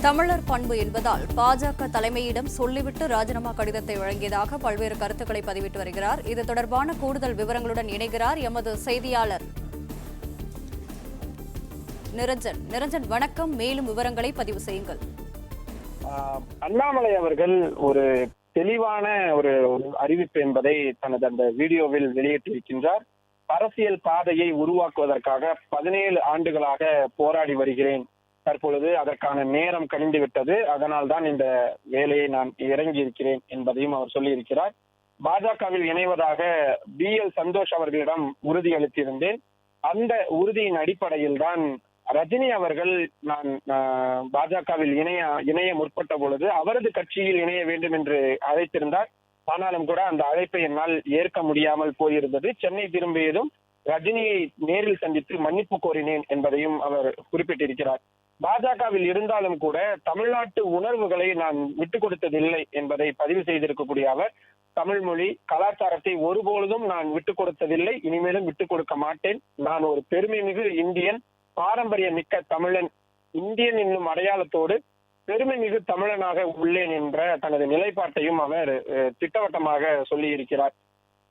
தமிழர் பண்பு என்பதால் பாஜக தலைமையிடம் சொல்லிவிட்டு ராஜினாமா கடிதத்தை வழங்கியதாக பல்வேறு கருத்துக்களை பதிவிட்டு வருகிறார். இது தொடர்பான கூடுதல் விவரங்களுடன் இணைகிறார் எமது செய்தியாளர் நிரஞ்சன். நிரஞ்சன், வணக்கம். மேலும் விவரங்களை பதிவு செய்யுங்கள். அண்ணாமலை அவர்கள் ஒரு தெளிவான ஒரு அறிவிப்பு என்பதை தனது அந்த வீடியோவில் வெளியிட்டிருக்கின்றார். அரசியல் பாதையை உருவாக்குவதற்காக 17 ஆண்டுகளாக போராடி வருகிறேன். தற்பொழுது அதற்கான நேரம் கணிந்து விட்டது. அதனால் தான் இந்த வேலையை நான் இறங்கி இருக்கிறேன் என்பதையும் அவர் சொல்லியிருக்கிறார். பாஜகவில் இணைவதாக BL சந்தோஷ் அவர்களிடம் உறுதி அளித்திருந்தேன். அந்த உறுதியின் அடிப்படையில் தான் ரஜினி அவர்கள் நான் பாஜகவில் இணைய முற்பட்ட பொழுது அவரது கட்சியில் இணைய வேண்டும் என்று அழைத்திருந்தார். ஆனாலும் கூட அந்த அழைப்பை என்னால் ஏற்க முடியாமல் போயிருந்தது. சென்னை திரும்பியதும் ரஜினியை நேரில் சந்தித்து மன்னிப்பு கோரினேன் என்பதையும் அவர் குறிப்பிட்டிருக்கிறார். பாஜகவில் இருந்தாலும் கூட தமிழ்நாட்டு உணர்வுகளை நான் விட்டுக் கொடுத்ததில்லை என்பதை பதிவு செய்திருக்கக்கூடிய அவர், தமிழ் மொழி கலாச்சாரத்தை ஒருபொழுதும் நான் விட்டுக் கொடுத்ததில்லை, இனிமேலும் விட்டுக் கொடுக்க மாட்டேன். நான் ஒரு பெருமை மிகு இந்தியன், பாரம்பரிய மிக்க தமிழன், இந்தியன் என்னும் அடையாளத்தோடு பெருமை மிகு தமிழனாக உள்ளேன் என்ற தனது நிலைப்பாட்டையும் அவர் திட்டவட்டமாக சொல்லி இருக்கிறார்.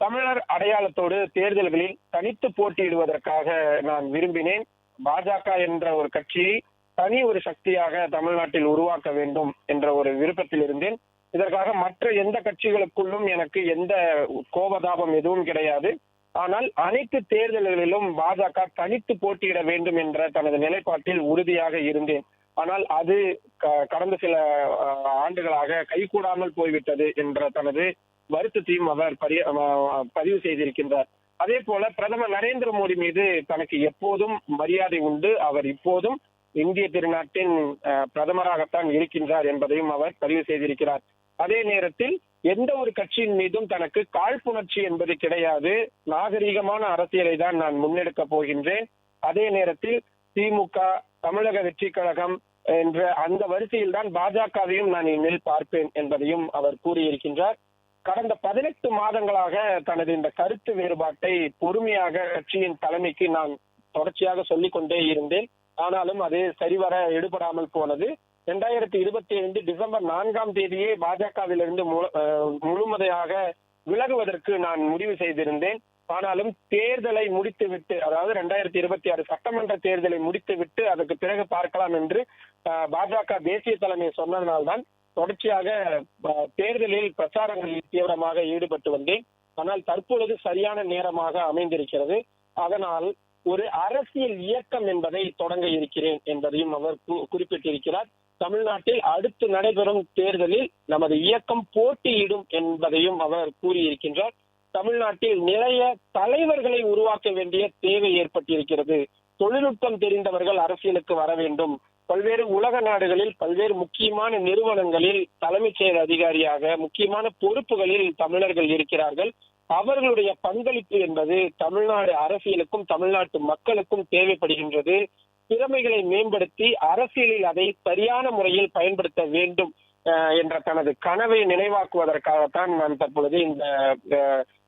தமிழர் அடையாளத்தோடு தேர்தல்களில் தனித்து போட்டியிடுவதற்காக நான் விரும்பினேன். பாஜக என்ற ஒரு கட்சியை தனி ஒரு சக்தியாக தமிழ்நாட்டில் உருவாக்க வேண்டும் என்ற ஒரு விருப்பத்தில் இருந்தேன். இதற்காக மற்ற எந்த கட்சிகளுக்குள்ளும் எனக்கு எந்த கோபதாபம் எதுவும் கிடையாது. ஆனால் அனைத்து தேர்தல்களிலும் பாஜக தனித்து போட்டியிட வேண்டும் என்ற தனது நிலைப்பாட்டில் உறுதியாக இருந்தேன். ஆனால் அது கடந்த சில ஆண்டுகளாக கைகூடாமல் போய்விட்டது என்ற தனது வருத்தத்தையும் அவர் பதிவு செய்திருக்கின்றார். அதே போல பிரதமர் நரேந்திர மோடி மீது தனக்கு எப்போதும் மரியாதை உண்டு. அவர் இப்போதும் இந்திய திருநாட்டின் பிரதமராகத்தான் இருக்கின்றார் என்பதையும் அவர் பதிவு செய்திருக்கிறார். அதே நேரத்தில் எந்த ஒரு கட்சியின் மீதும் தனக்கு காழ்ப்புணர்ச்சி என்பது கிடையாது. நாகரீகமான அரசியலை தான் நான் முன்னெடுக்க போகின்றேன். அதே நேரத்தில் திமுக, தமிழக வெற்றி கழகம் என்ற அந்த வரிசையில் தான் பாஜகவையும் நான் இனிமேல் பார்ப்பேன் என்பதையும் அவர் கூறியிருக்கின்றார். கடந்த 18 மாதங்களாக தனது இந்த கருத்து வேறுபாட்டை பொறுமையாக கட்சியின் தலைமைக்கு நான் தொடர்ச்சியாக சொல்லிக் கொண்டே இருந்தேன். ஆனாலும் அது சரிவர எடுபடாமல் போனது. 2025 டிசம்பர் 4ஆம் தேதியே பாஜகவிலிருந்து முழுமையாக விலகுவதற்கு நான் முடிவு செய்திருந்தேன். ஆனாலும் தேர்தலை முடித்துவிட்டு, அதாவது 2026 சட்டமன்ற தேர்தலை முடித்துவிட்டு அதற்கு பிறகு பார்க்கலாம் என்று பாஜக தேசிய தலைமை சொன்னதனால்தான் தொடர்ச்சியாக தேர்தலில் பிரச்சாரங்களில் தீவிரமாக ஈடுபட்டு வந்தேன். ஆனால் தற்பொழுது சரியான நேரமாக அமைந்திருக்கிறது. அதனால் ஒரு அரசியல் இயக்கம் என்பதை தொடங்க இருக்கிறேன் என்பதையும் அவர் குறிப்பிட்டிருக்கிறார். தமிழ்நாட்டில் அடுத்து நடைபெறும் தேர்தலில் நமது இயக்கம் போட்டியிடும் என்பதையும் அவர் கூறியிருக்கின்றார். தமிழ்நாட்டில் நிறைய தலைவர்களை உருவாக்க வேண்டிய தேவை ஏற்பட்டிருக்கிறது. தொழில்நுட்பம் தெரிந்தவர்கள் அரசியலுக்கு வர வேண்டும். பல்வேறு உலக நாடுகளில் பல்வேறு முக்கியமான நிறுவனங்களில் தலைமைச் செயல் அதிகாரியாக முக்கியமான பொறுப்புகளில் தமிழர்கள் இருக்கிறார்கள். அவர்களுடைய பங்களிப்பு என்பது தமிழ்நாடு அரசியலுக்கும் தமிழ்நாட்டு மக்களுக்கும் தேவைப்படுகின்றது. திறமைகளை மேம்படுத்தி அரசியலில் அதை சரியான முறையில் பயன்படுத்த வேண்டும் என்ற தனது கனவை நினைவாக்குவதற்காகத்தான் நான் தற்பொழுது இந்த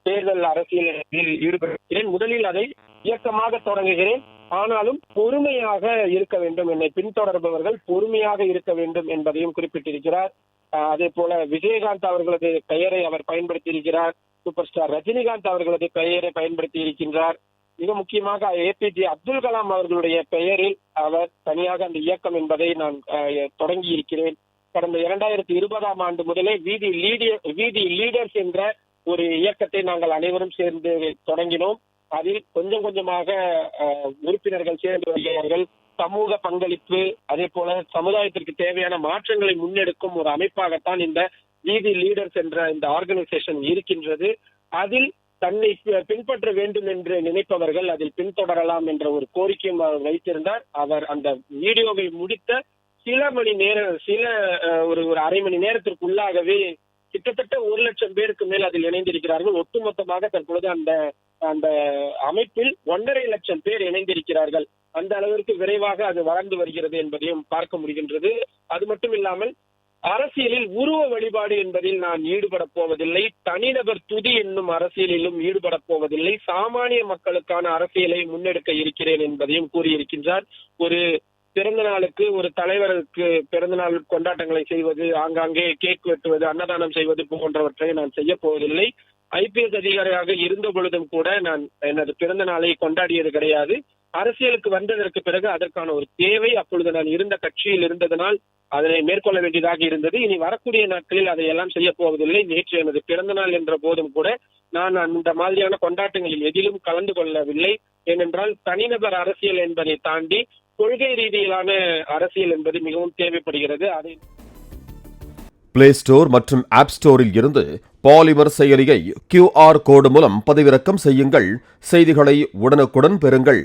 தேர்தல் அரசியலில் ஈடுபடுகிறேன். முதலில் அதை இயக்கமாக தொடங்குகிறேன். ஆனாலும் பொறுமையாக இருக்க வேண்டும், என்னை பின்தொடர்பவர்கள் பொறுமையாக இருக்க வேண்டும் என்பதையும் குறிப்பிட்டிருக்கிறார். அதே போல விஜயகாந்த் அவர்களது பெயரை அவர் பயன்படுத்தி இருக்கிறார். சூப்பர் ஸ்டார் ரஜினிகாந்த் அவர்களது பெயரை பயன்படுத்தி இருக்கின்றார். மிக முக்கியமாக APJ அப்துல் கலாம் அவர்களுடைய பெயரில் அவர் தனியாக அந்த இயக்கம் என்பதை நான் தொடங்கி இருக்கிறேன். கடந்த 2020ஆம் ஆண்டு முதலே வீதி லீடர்ஸ் என்ற ஒரு இயக்கத்தை நாங்கள் அனைவரும் சேர்ந்து தொடங்கினோம். அதில் கொஞ்சம் கொஞ்சமாக உறுப்பினர்கள் சேர்ந்து வருகிறார்கள். சமூக பங்களிப்பு, அதே போல சமுதாயத்திற்கு தேவையான மாற்றங்களை முன்னெடுக்கும் ஒரு அமைப்பாகத்தான் இந்த வீதி லீடர்ஸ் என்ற இந்த ஆர்கனைசேஷன் இருக்கின்றது. அதில் தன்னை பின்பற்ற வேண்டும் என்று நினைப்பவர்கள் அதில் பின்தொடரலாம் என்ற ஒரு கோரிக்கையும் அவர் வைத்திருந்தார். அவர் அந்த வீடியோவை முடித்த ஒரு அரை மணி நேரத்திற்குள்ளாகவே கிட்டத்தட்ட 1 லட்சம் பேருக்கு மேல் அதில் இணைந்திருக்கிறார்கள். ஒட்டுமொத்தமாக தற்பொழுது அந்த அமைப்பில் 1.5 லட்சம் பேர் இணைந்திருக்கிறார்கள். அந்த அளவிற்கு விரைவாக அது வளர்ந்து வருகிறது என்பதையும் பார்க்க முடிகின்றது. அது மட்டும் இல்லாமல் அரசியலில் உருவ வழிபாடு என்பதில் நான் ஈடுபட போவதில்லை. தனிநபர் துதி என்னும் அரசியலிலும் ஈடுபட போவதில்லை. சாமானிய மக்களுக்கான அரசியலை முன்னெடுக்க இருக்கிறேன் என்பதையும் கூறியிருக்கின்றார். ஒரு பிறந்த நாளுக்கு ஒரு தலைவருக்கு பிறந்த நாள் கொண்டாட்டங்களை செய்வது, ஆங்காங்கே கேக் வெட்டுவது, அன்னதானம் செய்வது போன்றவற்றை நான் செய்ய போவதில்லை. ஐபிஎஸ் அதிகாரியாக இருந்த பொழுதும் கூட நான் எனது பிறந்த நாளை கொண்டாடியது கிடையாது. அரசியலுக்கு வந்ததற்கு பிறகு அதற்கான ஒரு தேவை அப்பொழுது நான் இருந்த கட்சியில் இருந்ததனால் அதனை மேற்கொள்ள வேண்டியதாக இருந்தது. இனி வரக்கூடிய நாட்களில் அதையெல்லாம் செய்ய போவதில்லை. நேற்று எனது பிறந்த நாள் என்ற போதும் கூட நான் அந்த மாதிரியான கொண்டாட்டங்களில் எதிலும் கலந்து கொள்ளவில்லை. ஏனென்றால் தனிநபர் அரசியல் என்பதை தாண்டி கொள்கை ரீதியிலான அரசியல் என்பது மிகவும் தேவைப்படுகிறது. அதை பிளே ஸ்டோர் மற்றும் ஆப் ஸ்டோரில் இருந்து பாலிமர் செயலியை QR கோடு மூலம் பதிவிறக்கம் செய்யுங்கள். செய்திகளை உடனுக்குடன் பெறுங்கள்.